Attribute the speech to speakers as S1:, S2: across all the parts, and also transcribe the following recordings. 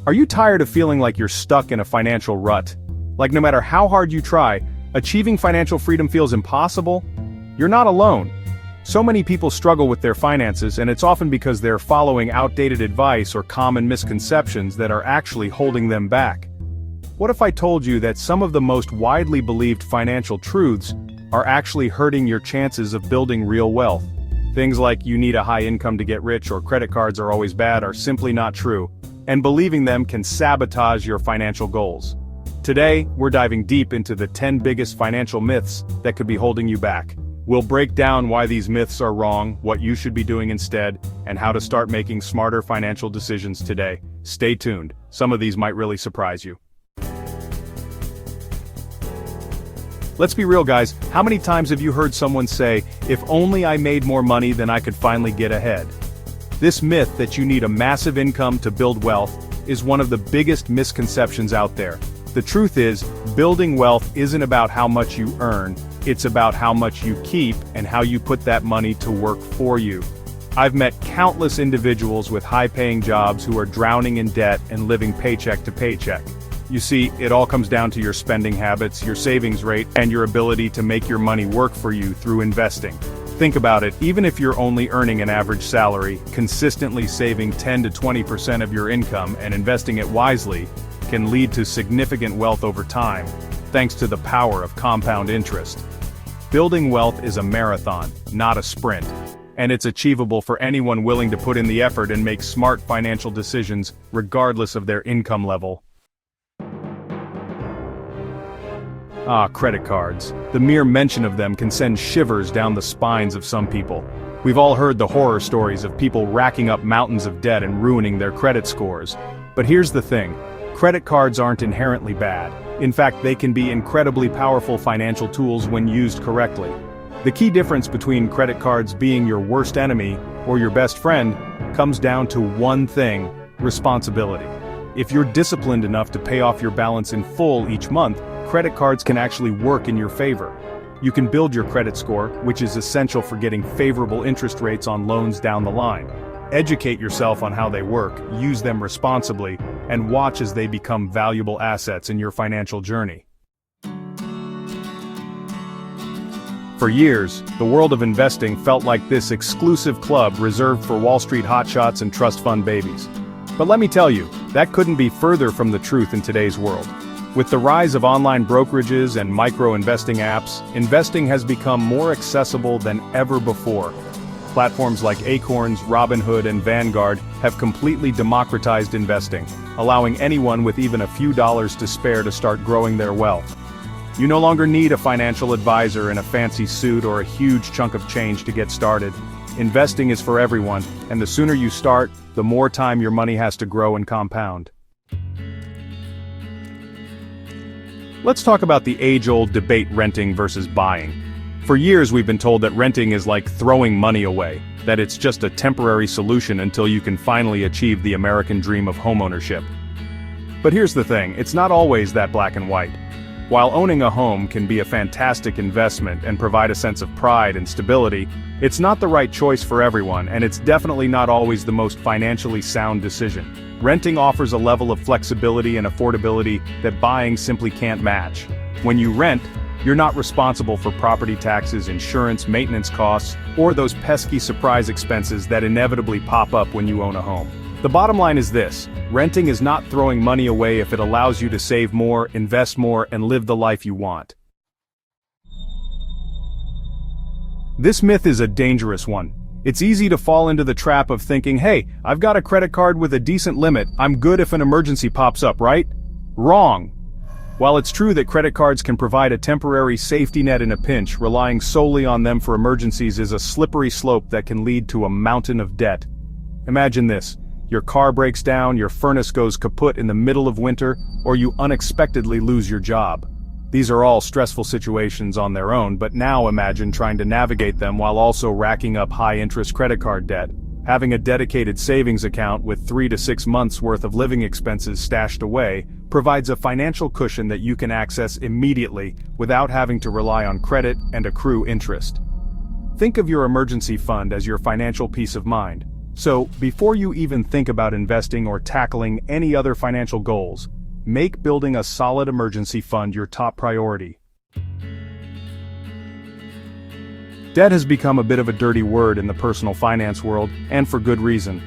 S1: Are you tired of feeling like you're stuck in a financial rut? Like no matter how hard you try, achieving financial freedom feels impossible? You're not alone. So many people struggle with their finances, and it's often because they're following outdated advice or common misconceptions that are actually holding them back. What if I told you that some of the most widely believed financial truths are actually hurting your chances of building real wealth? Things like you need a high income to get rich or credit cards are always bad are simply not true, and believing them can sabotage your financial goals. Today, we're diving deep into the 10 biggest financial myths that could be holding you back. We'll break down why these myths are wrong, what you should be doing instead, and how to start making smarter financial decisions today. Stay tuned. Some of these might really surprise you. Let's be real, guys. How many times have you heard someone say, "If only I made more money, then I could finally get ahead"? This myth that you need a massive income to build wealth is one of the biggest misconceptions out there. The truth is, building wealth isn't about how much you earn, it's about how much you keep and how you put that money to work for you. I've met countless individuals with high-paying jobs who are drowning in debt and living paycheck to paycheck. You see, it all comes down to your spending habits, your savings rate, and your ability to make your money work for you through investing. Think about it, even if you're only earning an average salary, consistently saving 10 to 20% of your income and investing it wisely can lead to significant wealth over time, thanks to the power of compound interest. Building wealth is a marathon, not a sprint, and it's achievable for anyone willing to put in the effort and make smart financial decisions regardless of their income level. Credit cards. The mere mention of them can send shivers down the spines of some people. We've all heard the horror stories of people racking up mountains of debt and ruining their credit scores. But here's the thing. Credit cards aren't inherently bad. In fact, they can be incredibly powerful financial tools when used correctly. The key difference between credit cards being your worst enemy or your best friend comes down to one thing: responsibility. If you're disciplined enough to pay off your balance in full each month, credit cards can actually work in your favor. You can build your credit score, which is essential for getting favorable interest rates on loans down the line. Educate yourself on how they work, use them responsibly, and watch as they become valuable assets in your financial journey. For years, the world of investing felt like this exclusive club reserved for Wall Street hotshots and trust fund babies. But let me tell you, that couldn't be further from the truth in today's world. With the rise of online brokerages and micro-investing apps, investing has become more accessible than ever before. Platforms like Acorns, Robinhood, and Vanguard have completely democratized investing, allowing anyone with even a few dollars to spare to start growing their wealth. You no longer need a financial advisor in a fancy suit or a huge chunk of change to get started. Investing is for everyone, and the sooner you start, the more time your money has to grow and compound. Let's talk about the age-old debate: renting versus buying. For years we've been told that renting is like throwing money away, that it's just a temporary solution until you can finally achieve the American dream of homeownership. But here's the thing, it's not always that black and white. While owning a home can be a fantastic investment and provide a sense of pride and stability, it's not the right choice for everyone, and it's definitely not always the most financially sound decision. Renting offers a level of flexibility and affordability that buying simply can't match. When you rent, you're not responsible for property taxes, insurance, maintenance costs, or those pesky surprise expenses that inevitably pop up when you own a home. The bottom line is this: renting is not throwing money away if it allows you to save more, invest more, and live the life you want. This myth is a dangerous one. It's easy to fall into the trap of thinking, hey, I've got a credit card with a decent limit, I'm good if an emergency pops up, right? Wrong. While it's true that credit cards can provide a temporary safety net in a pinch, relying solely on them for emergencies is a slippery slope that can lead to a mountain of debt. Imagine this: your car breaks down, your furnace goes kaput in the middle of winter, or you unexpectedly lose your job. These are all stressful situations on their own, but now imagine trying to navigate them while also racking up high-interest credit card debt. Having a dedicated savings account with 3 to 6 months worth of living expenses stashed away provides a financial cushion that you can access immediately without having to rely on credit and accrue interest. Think of your emergency fund as your financial peace of mind. So, before you even think about investing or tackling any other financial goals, make building a solid emergency fund your top priority. Debt has become a bit of a dirty word in the personal finance world, and for good reason.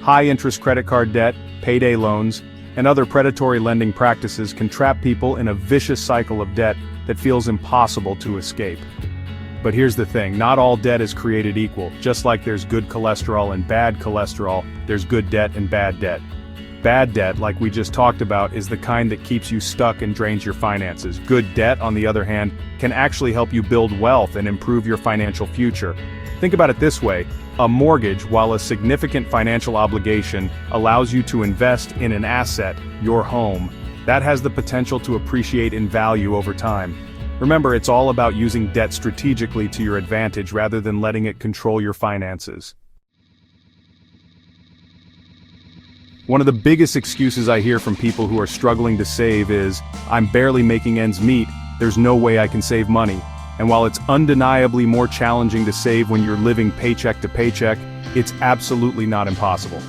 S1: High-interest credit card debt, payday loans, and other predatory lending practices can trap people in a vicious cycle of debt that feels impossible to escape. But here's the thing, not all debt is created equal. Just like there's good cholesterol and bad cholesterol, there's good debt and bad debt. Bad debt, like we just talked about, is the kind that keeps you stuck and drains your finances. Good debt, on the other hand, can actually help you build wealth and improve your financial future. Think about it this way, a mortgage, while a significant financial obligation, allows you to invest in an asset, your home, that has the potential to appreciate in value over time. Remember, it's all about using debt strategically to your advantage rather than letting it control your finances. One of the biggest excuses I hear from people who are struggling to save is, "I'm barely making ends meet, there's no way I can save money." And while it's undeniably more challenging to save when you're living paycheck to paycheck, it's absolutely not impossible.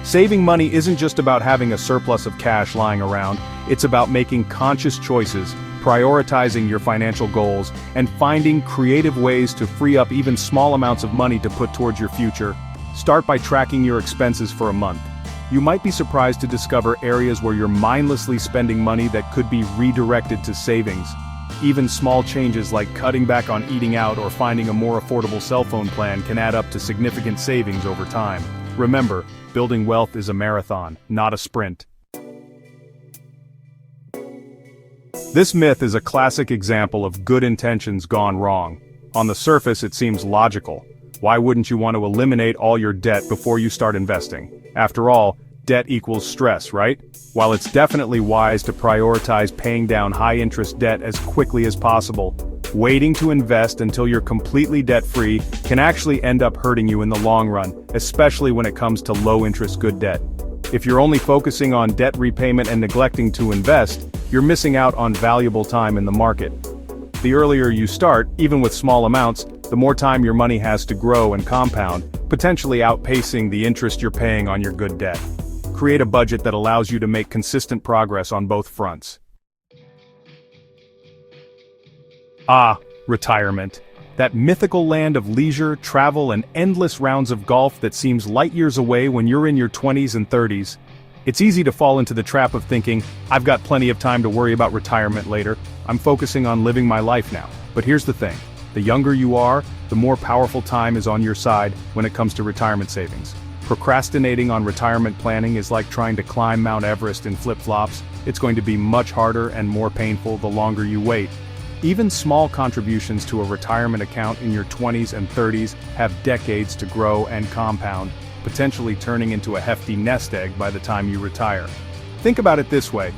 S1: Saving money isn't just about having a surplus of cash lying around, it's about making conscious choices, prioritizing your financial goals, and finding creative ways to free up even small amounts of money to put towards your future. Start by tracking your expenses for a month. You might be surprised to discover areas where you're mindlessly spending money that could be redirected to savings. Even small changes like cutting back on eating out or finding a more affordable cell phone plan can add up to significant savings over time. Remember, building wealth is a marathon, not a sprint. This myth is a classic example of good intentions gone wrong. On the surface, it seems logical. Why wouldn't you want to eliminate all your debt before you start investing? After all, debt equals stress, right? While it's definitely wise to prioritize paying down high-interest debt as quickly as possible, waiting to invest until you're completely debt-free can actually end up hurting you in the long run, especially when it comes to low-interest good debt. If you're only focusing on debt repayment and neglecting to invest, you're missing out on valuable time in the market. The earlier you start, even with small amounts, the more time your money has to grow and compound, potentially outpacing the interest you're paying on your good debt. Create a budget that allows you to make consistent progress on both fronts. Retirement. That mythical land of leisure, travel, and endless rounds of golf that seems light years away when you're in your 20s and 30s. It's easy to fall into the trap of thinking, I've got plenty of time to worry about retirement later, I'm focusing on living my life now. But here's the thing, the younger you are, the more powerful time is on your side when it comes to retirement savings. Procrastinating on retirement planning is like trying to climb Mount Everest in flip-flops. It's going to be much harder and more painful the longer you wait. Even small contributions to a retirement account in your 20s and 30s have decades to grow and compound, potentially turning into a hefty nest egg by the time you retire. Think about it this way.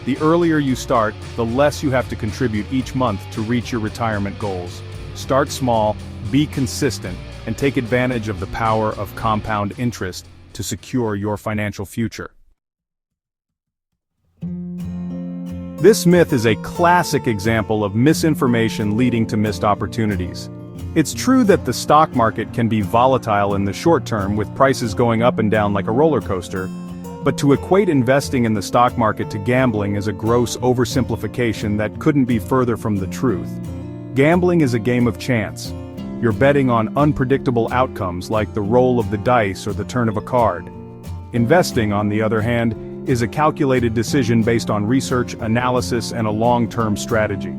S1: The earlier you start, the less you have to contribute each month to reach your retirement goals. Start small, be consistent, and take advantage of the power of compound interest to secure your financial future. This myth is a classic example of misinformation leading to missed opportunities. It's true that the stock market can be volatile in the short term with prices going up and down like a roller coaster, but to equate investing in the stock market to gambling is a gross oversimplification that couldn't be further from the truth. Gambling is a game of chance. You're betting on unpredictable outcomes like the roll of the dice or the turn of a card. Investing, on the other hand, is a calculated decision based on research, analysis, and a long-term strategy.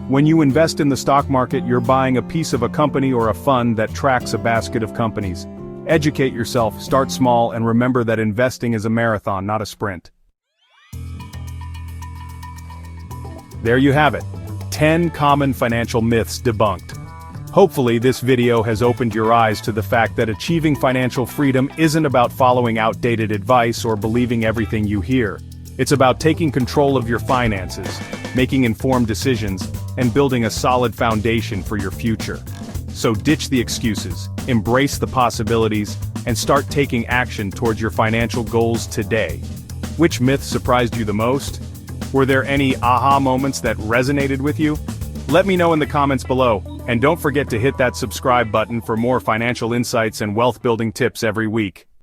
S1: When you invest in the stock market, you're buying a piece of a company or a fund that tracks a basket of companies. Educate yourself, start small, and remember that investing is a marathon, not a sprint. There you have it. 10 common financial myths debunked. Hopefully this video has opened your eyes to the fact that achieving financial freedom isn't about following outdated advice or believing everything you hear. It's about taking control of your finances, making informed decisions, and building a solid foundation for your future. So ditch the excuses, embrace the possibilities, and start taking action towards your financial goals today. Which myth surprised you the most? Were there any aha moments that resonated with you? Let me know in the comments below, and don't forget to hit that subscribe button for more financial insights and wealth-building tips every week.